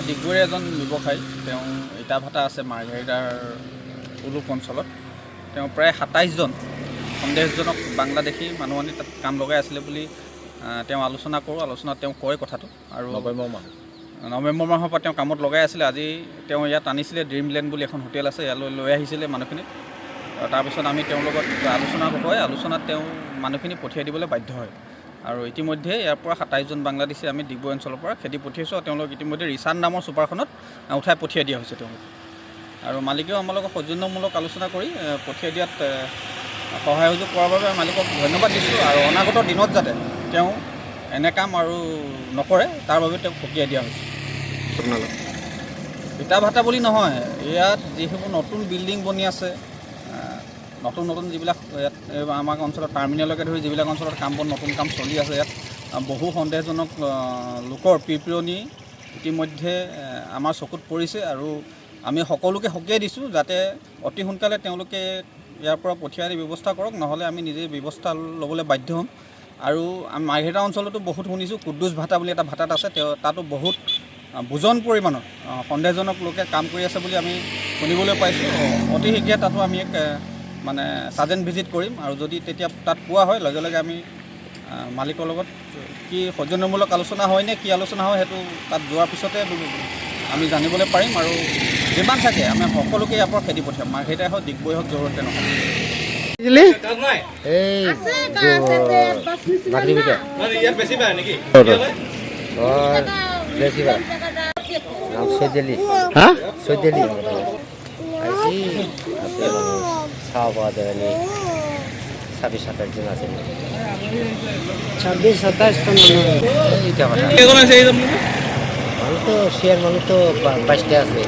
ডিগবৈৰ এজন ব্যৱসায়ী, তেওঁ ইটা ভাটা আছে মাৰ্ঘেৰিটাৰ উলুক অঞ্চলত। তেওঁ প্ৰায় ২৭জন সন্দেহজনক বাংলাদেশী মানুহ আনি তাত কাম লগাই আছিলে বুলি তেওঁ আলোচনাত তেওঁ কয় কথাটো। আৰু নৱেম্বৰ মাহৰ পৰা তেওঁ কামত লগাই আছিলে। আজি তেওঁ ইয়াত আনিছিলে, ড্ৰিমলেণ্ড বুলি এখন হোটেল আছে, ইয়ালৈ লৈ আহিছিলে মানুহখিনিক। তাৰপিছত আমি তেওঁৰ লগত আলোচনাত তেওঁ মানুহখিনি পঠিয়াই দিবলৈ বাধ্য হয়। আৰু ইতিমধ্যে ইয়াৰ পৰা ২৭জন বাংলাদেশী আমি ডিগবৈ অঞ্চলৰ পৰা খেদি পঠিয়াইছোঁ। আৰু তেওঁলোক ইতিমধ্যে ৰিচান নামৰ ছুপাৰখনত উঠাই পঠিয়াই দিয়া হৈছে তেওঁলোক। আৰু মালিকেও আমাৰ লগত সৌজন্যমূলক আলোচনা কৰি পঠিয়াই দিয়াত সহায় সুযোগ কৰাৰ বাবে মালিকক ধন্যবাদ দিছোঁ। আৰু অনাগত দিনত যাতে তেওঁ এনে কাম আৰু নকৰে তাৰ বাবে তেওঁক সকীয়াই দিয়া হৈছে। ইটা ভাটা বুলি নহয়, ইয়াত যিসমূহ নতুন বিল্ডিং বনি আছে, নতুন যিবিলাক ইয়াত আমাৰ অঞ্চলত টাৰ্মিনেলকে ধৰি যিবিলাক অঞ্চলত নতুন কাম চলি আছে, ইয়াত বহু সন্দেহজনক লোকৰ পিৰপিৰণি ইতিমধ্যে আমাৰ চকুত পৰিছে। আৰু আমি সকলোকে সকীয়াই দিছোঁ যাতে অতি সোনকালে তেওঁলোকে ইয়াৰ পৰা পঠিয়াই দি ব্যৱস্থা কৰক, নহ'লে আমি নিজে ব্যৱস্থা ল'বলৈ বাধ্য হ'ম। আৰু মাৰ্ঘেৰিটা অঞ্চলতো বহুত শুনিছোঁ, কুদ্দুছ ভাটা বুলি এটা ভাটাত আছে, তাতো বহুত বুজন পৰিমাণৰ সন্দেহজনক লোকে কাম কৰি আছে বুলি আমি শুনিবলৈ পাইছোঁ। অতি শীঘ্ৰে তাতো আমি এক ছাজেণ্ট ভিজিট কৰিম। আৰু যদি তেতিয়া তাত পোৱা হয়, লগে লগে আমি মালিকৰ লগত কি সৌজন্যমূলক আলোচনা হয় নে কি আলোচনা হয়, সেইটো তাত যোৱাৰ পিছতে আমি জানিবলৈ পাৰিম। আৰু যিমান থাকে আমি সকলোকে ইয়াৰ পৰা খেদি পঠিয়াম, মাৰ্ঘেৰিটাই হওক, ডিগবৈ হওক, জৰহতে নহয়। মানুষ তো 22টা আছে।